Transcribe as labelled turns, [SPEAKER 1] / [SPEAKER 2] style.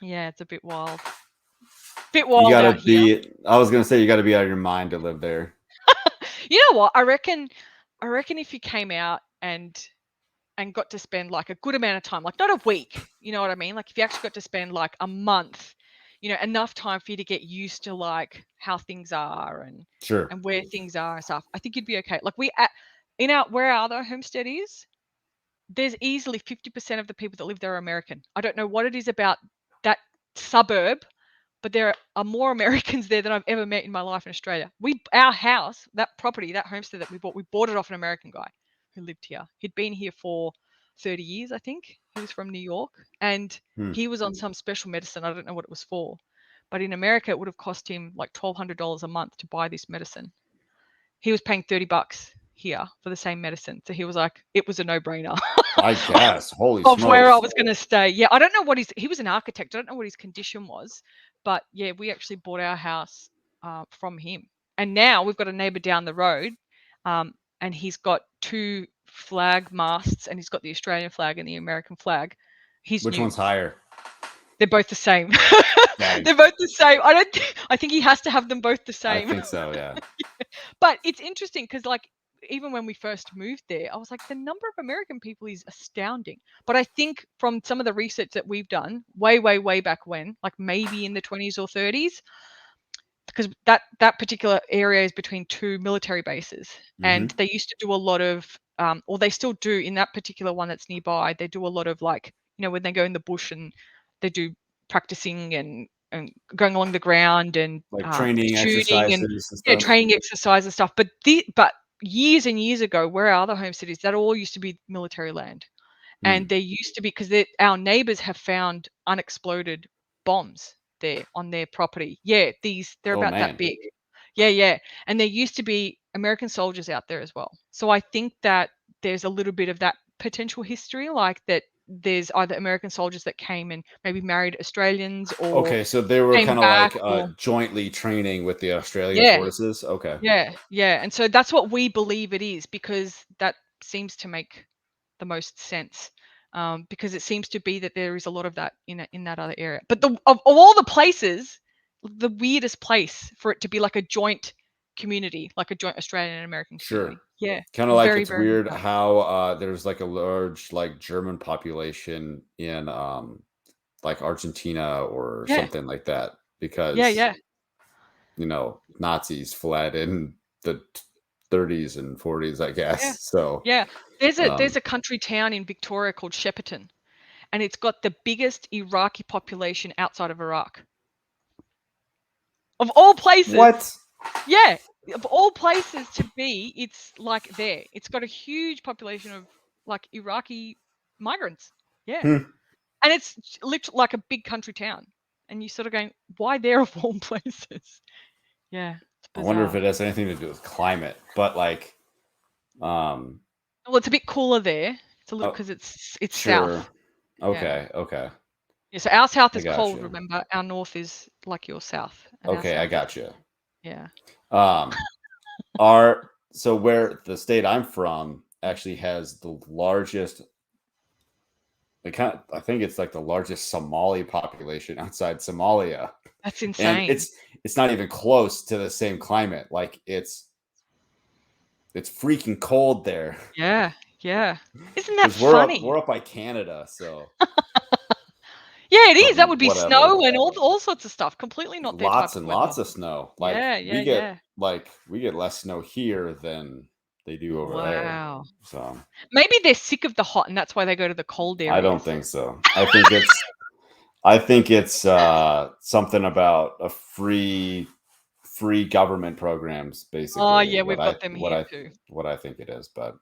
[SPEAKER 1] Yeah, it's a bit wild. Bit
[SPEAKER 2] You
[SPEAKER 1] wild
[SPEAKER 2] gotta
[SPEAKER 1] out here.
[SPEAKER 2] be. I was gonna say you gotta be out of your mind to live there.
[SPEAKER 1] You know what? I reckon if you came out and got to spend like a good amount of time, like not a week, you know what I mean? Like if you actually got to spend like a month, enough time for you to get used to like how things are
[SPEAKER 2] Sure.
[SPEAKER 1] and where things are and stuff, I think you'd be okay. Like where our other homestead is, there's easily 50% of the people that live there are American. I don't know what it is about that suburb, but there are more Americans there than I've ever met in my life in Australia. Our house, that property, that homestead that we bought it off an American guy who lived here. He'd been here for 30 years, I think. He was from New York, and
[SPEAKER 2] Hmm.
[SPEAKER 1] he was on some special medicine. I don't know what it was for, but in America, it would have cost him like $1,200 a month to buy this medicine. He was paying $30 here for the same medicine. So he was like, it was a no-brainer.
[SPEAKER 2] I guess. Holy
[SPEAKER 1] Of where I
[SPEAKER 2] smokes.
[SPEAKER 1] was going to stay. Yeah, I don't know what he was an architect. I don't know what his condition was, but yeah, we actually bought our house from him. And now we've got a neighbor down the road, and he's got two flag masts, and he's got the Australian flag and the American flag. He's
[SPEAKER 2] Which
[SPEAKER 1] new.
[SPEAKER 2] one's higher?
[SPEAKER 1] They're both the same.
[SPEAKER 2] Dang.
[SPEAKER 1] They're both the same. I think he has to have them both the
[SPEAKER 2] I
[SPEAKER 1] same.
[SPEAKER 2] think so. Yeah.
[SPEAKER 1] But it's interesting because, like, even when we first moved there, I was like, the number of American people is astounding. But I think from some of the research that we've done, way, way, way back when, like maybe in the 20s or 30s, because that particular area is between two military bases,
[SPEAKER 2] Mm-hmm.
[SPEAKER 1] and they used to do a lot of, or they still do in that particular one that's nearby. They do a lot of like, when they go in the bush and they do practicing and going along the ground and
[SPEAKER 2] Like training
[SPEAKER 1] shooting and
[SPEAKER 2] exercises and stuff.
[SPEAKER 1] training exercise and stuff. But years and years ago, where our other home cities, that all used to be military land, and there used to be, because our neighbors have found unexploded bombs there on their property. Yeah, they're
[SPEAKER 2] Oh
[SPEAKER 1] about that
[SPEAKER 2] man.
[SPEAKER 1] big. Yeah, yeah. And there used to be American soldiers out there as well. So I think that there's a little bit of that potential history, like that there's either American soldiers that came and maybe married Australians or
[SPEAKER 2] Okay, so they were
[SPEAKER 1] came
[SPEAKER 2] kind of
[SPEAKER 1] back
[SPEAKER 2] like
[SPEAKER 1] or
[SPEAKER 2] jointly training with the Australian
[SPEAKER 1] yeah,
[SPEAKER 2] forces. Okay.
[SPEAKER 1] yeah, yeah. And so that's what we believe it is, because that seems to make the most sense. Because it seems to be that there is a lot of that in that other area. But of all the places, the weirdest place for it to be like a joint community, like a joint Australian and American
[SPEAKER 2] Sure.
[SPEAKER 1] community. Yeah,
[SPEAKER 2] Kind of like
[SPEAKER 1] very,
[SPEAKER 2] it's
[SPEAKER 1] very
[SPEAKER 2] weird
[SPEAKER 1] bizarre.
[SPEAKER 2] how there's like a large like German population in like Argentina or
[SPEAKER 1] Yeah,
[SPEAKER 2] something like that
[SPEAKER 1] yeah,
[SPEAKER 2] because
[SPEAKER 1] yeah,
[SPEAKER 2] Nazis fled in the 30s and 40s, I
[SPEAKER 1] yeah,
[SPEAKER 2] guess. So
[SPEAKER 1] yeah. There's
[SPEAKER 2] um
[SPEAKER 1] a country town in Victoria called Shepparton, and it's got the biggest Iraqi population outside of Iraq. Of all places,
[SPEAKER 2] what?
[SPEAKER 1] yeah, of all places to be, it's like there. It's got a huge population of like Iraqi migrants. Yeah.
[SPEAKER 2] Hmm.
[SPEAKER 1] And it's literally like a big country town. And you're sort of going, why there of all places? Yeah, it's
[SPEAKER 2] I wonder if
[SPEAKER 1] bizarre.
[SPEAKER 2] it has anything to do with climate, but like um
[SPEAKER 1] Well, it's a bit cooler there. It's a little
[SPEAKER 2] oh,
[SPEAKER 1] because it's
[SPEAKER 2] sure.
[SPEAKER 1] south. Yeah.
[SPEAKER 2] Okay, okay.
[SPEAKER 1] Yeah. So our south
[SPEAKER 2] I
[SPEAKER 1] is
[SPEAKER 2] got
[SPEAKER 1] cold,
[SPEAKER 2] you.
[SPEAKER 1] remember? Our north is like your south. And our
[SPEAKER 2] Okay, I
[SPEAKER 1] south is
[SPEAKER 2] got you.
[SPEAKER 1] yeah.
[SPEAKER 2] Um Our so where the state I'm from actually has the largest I think it's like the largest Somali population outside Somalia.
[SPEAKER 1] That's
[SPEAKER 2] And
[SPEAKER 1] insane.
[SPEAKER 2] it's not even close to the same climate. Like it's freaking cold there.
[SPEAKER 1] Yeah. Yeah. Isn't that
[SPEAKER 2] Because
[SPEAKER 1] funny?
[SPEAKER 2] we're up by Canada, so
[SPEAKER 1] Yeah, it
[SPEAKER 2] but
[SPEAKER 1] is. That would be
[SPEAKER 2] whatever.
[SPEAKER 1] snow and all sorts of stuff. Completely not their type
[SPEAKER 2] Lots
[SPEAKER 1] of
[SPEAKER 2] and
[SPEAKER 1] weather.
[SPEAKER 2] lots of snow. Like
[SPEAKER 1] Yeah, yeah, yeah.
[SPEAKER 2] we get less snow here than they do over there.
[SPEAKER 1] Wow.
[SPEAKER 2] So
[SPEAKER 1] Maybe they're sick of the hot and that's why they go to the cold
[SPEAKER 2] I don't
[SPEAKER 1] areas.
[SPEAKER 2] think so. I think it's something about a free government programs,
[SPEAKER 1] Oh,
[SPEAKER 2] basically, is
[SPEAKER 1] yeah, we've got them here too.
[SPEAKER 2] what I think it is. But